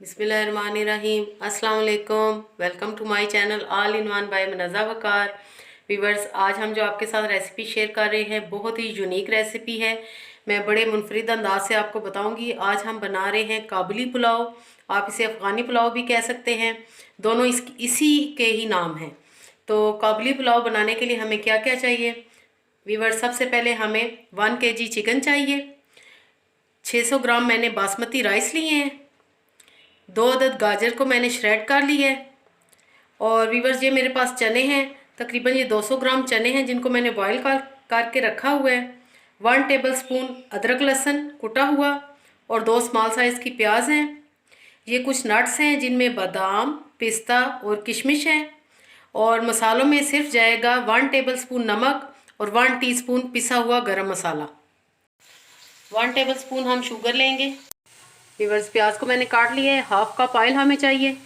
बिस्मिल्लाहिर्रहमानिर्रहीम। अस्सलाम वालेकुम। Welcome to my channel all in one by Munazza Waqar. Viewers, आज हम जो आपके साथ रेसिपी शेयर कर रहे हैं बहुत ही यूनिक रेसिपी है। मैं बड़े मुनफरिद अंदाज से आपको बताऊंगी। आज हम बना रहे हैं काबुली पुलाव, आप इसे अफ़गानी पुलाव भी कह सकते हैं, दोनों इसी के ही नाम हैं। तो काबुली पुलाव बनाने के लिए हमें क्या क्या चाहिए व्यूवर्स, सबसे पहले हमें 1 kg चिकन चाहिए, 600 ग्राम मैंने बासमती राइस लिए हैं, 2 अदद गाजर को मैंने श्रेड कर लिया है। और वीवर्स, ये मेरे पास चने हैं, तकरीबन ये 200 ग्राम चने हैं जिनको मैंने बॉईल करके रखा हुआ है। 1 टेबलस्पून अदरक लहसुन कुटा हुआ और 2 स्मॉल साइज़ की प्याज हैं। ये कुछ नट्स हैं जिनमें बादाम, पिस्ता और किशमिश हैं। और मसालों में सिर्फ जाएगा 1 टेबलस्पून नमक और 1 टीस्पून पिसा हुआ गरम मसाला। 1 टेबलस्पून हम शुगर लेंगे। व्यूअर्स, प्याज को मैंने काट लिया है, 1/2 कप ऑयल हमें चाहिए।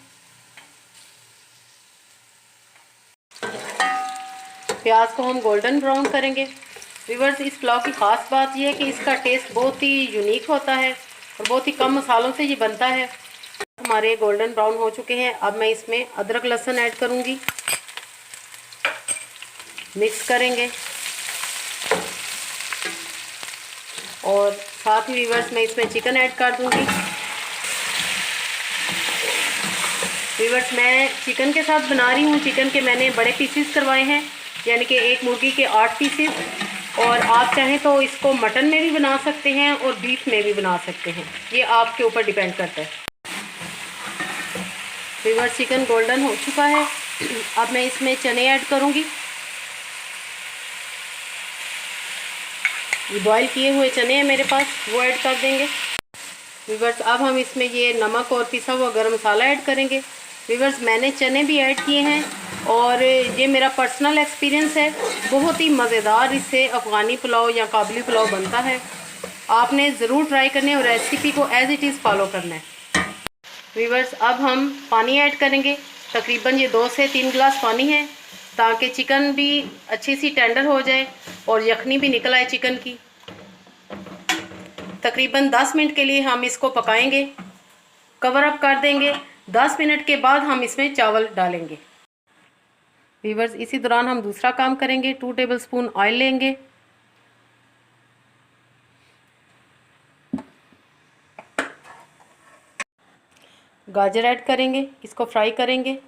प्याज को हम गोल्डन ब्राउन करेंगे। व्यूअर्स, इस पुलाव की ख़ास बात यह है कि इसका टेस्ट बहुत ही यूनिक होता है और बहुत ही कम मसालों से ये बनता है। हमारे गोल्डन ब्राउन हो चुके हैं। अब मैं इसमें अदरक लहसुन ऐड करूँगी, मिक्स करेंगे। और साथ ही व्यूअर्स, मैं इसमें चिकन ऐड कर दूँगी। व्यूअर्स, मैं चिकन के साथ बना रही हूँ। चिकन के मैंने बड़े पीसेस करवाए हैं, यानी कि एक मुर्गी के 8 पीसेस। और आप चाहें तो इसको मटन में भी बना सकते हैं और बीफ में भी बना सकते हैं, ये आपके ऊपर डिपेंड करता है। व्यूअर्स, चिकन गोल्डन हो चुका है। अब मैं इसमें चने ऐड करूँगी। ये बॉईल किए हुए चने हैं मेरे पास, वो ऐड कर देंगे। व्यूअर्स, अब हम इसमें ये नमक और पिसा हुआ गरम मसाला ऐड करेंगे। व्यूअर्स, मैंने चने भी ऐड किए हैं और ये मेरा पर्सनल एक्सपीरियंस है, बहुत ही मज़ेदार इससे अफ़गानी पुलाव या काबुली पुलाव बनता है। आपने ज़रूर ट्राई करना और रेसिपी को एज़ इट इज़ फॉलो करना है। व्यूअर्स, अब हम पानी ऐड करेंगे। तकरीबन ये 2 से 3 गिलास पानी है, ताकि चिकन भी अच्छी सी टेंडर हो जाए और यखनी भी निकल आए चिकन की। तकरीबन 10 मिनट के लिए हम इसको पकाएंगे, कवर अप कर देंगे। 10 मिनट के बाद हम इसमें चावल डालेंगे। व्यूअर्स, इसी दौरान हम दूसरा काम करेंगे। 2 टेबलस्पून ऑयल लेंगे, गाजर ऐड करेंगे, इसको फ्राई करेंगे।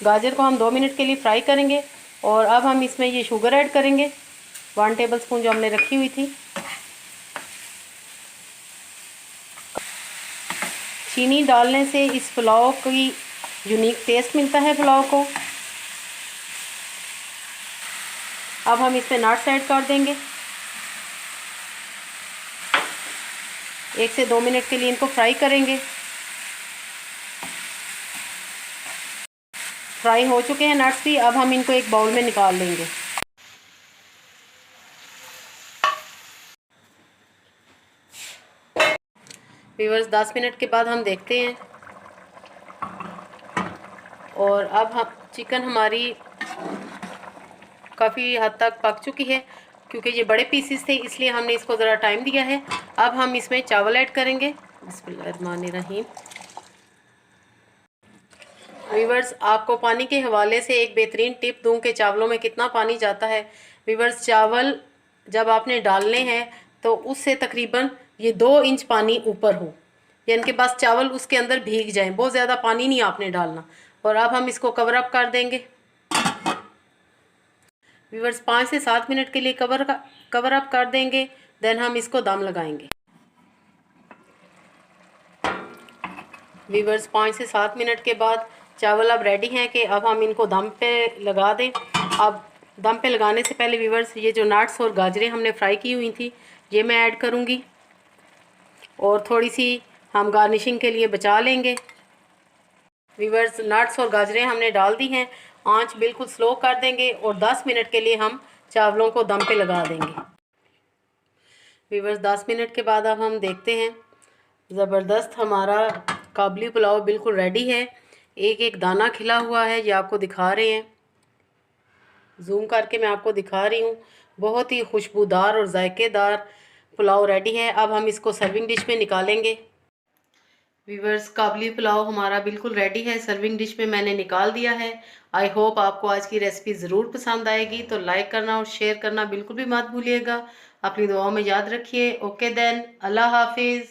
गाजर को हम 2 मिनट के लिए फ्राई करेंगे। और अब हम इसमें ये शुगर ऐड करेंगे, 1 टेबलस्पून जो हमने रखी हुई थी। चीनी डालने से इस पुलाव की यूनिक टेस्ट मिलता है पुलाव को। अब हम इसमें नट्स ऐड कर देंगे। 1 से 2 मिनट के लिए इनको फ्राई करेंगे। फ्राई हो चुके हैं नट्स भी। अब हम इनको एक बाउल में निकाल लेंगे। व्यूअर्स, 10 मिनट के बाद हम देखते हैं और अब हम चिकन हमारी काफ़ी हद तक पक चुकी है। क्योंकि ये बड़े पीसेस थे इसलिए हमने इसको ज़रा टाइम दिया है। अब हम इसमें चावल ऐड करेंगे। बिस्मिल्लाहिर्रहमानिर्रहीम। व्यूअर्स, आपको पानी के हवाले से एक बेहतरीन टिप दूं कि चावलों में कितना पानी जाता है। व्यूअर्स, चावल जब आपने डालने हैं तो उससे तकरीबन ये 2 इंच पानी ऊपर हो, यानी कि बस चावल उसके अंदर भीग जाएं, बहुत ज़्यादा पानी नहीं आपने डालना। और अब हम इसको कवर अप कर देंगे। व्यूअर्स, 5 से 7 मिनट के लिए कवर अप कर देंगे। देन हम इसको दम लगाएंगे। व्यूअर्स, 5 से 7 मिनट के बाद चावल अब रेडी हैं कि अब हम इनको दम पे लगा दें। अब दम पे लगाने से पहले व्यूअर्स, ये जो नट्स और गाजरें हमने फ्राई की हुई थी ये मैं ऐड करूँगी और थोड़ी सी हम गार्निशिंग के लिए बचा लेंगे। व्यूअर्स, नट्स और गाजरें हमने डाल दी हैं। आंच बिल्कुल स्लो कर देंगे और 10 मिनट के लिए हम चावलों को दम पे लगा देंगे। व्यूअर्स, 10 मिनट के बाद अब हम देखते हैं। ज़बरदस्त हमारा काबुली पुलाव बिल्कुल रेडी है। एक एक दाना खिला हुआ है, ये आपको दिखा रहे हैं। जूम करके मैं आपको दिखा रही हूँ। बहुत ही खुशबूदार और जायकेदार पुलाव रेडी है। अब हम इसको सर्विंग डिश में निकालेंगे। वीवर्स, काबली पुलाव हमारा बिल्कुल रेडी है। सर्विंग डिश में मैंने निकाल दिया है। आई होप आपको आज की रेसिपी ज़रूर पसंद आएगी, तो लाइक करना और शेयर करना बिल्कुल भी मत भूलिएगा। अपनी दुआओं में याद रखिए। ओके देन, अल्लाह हाफिज़।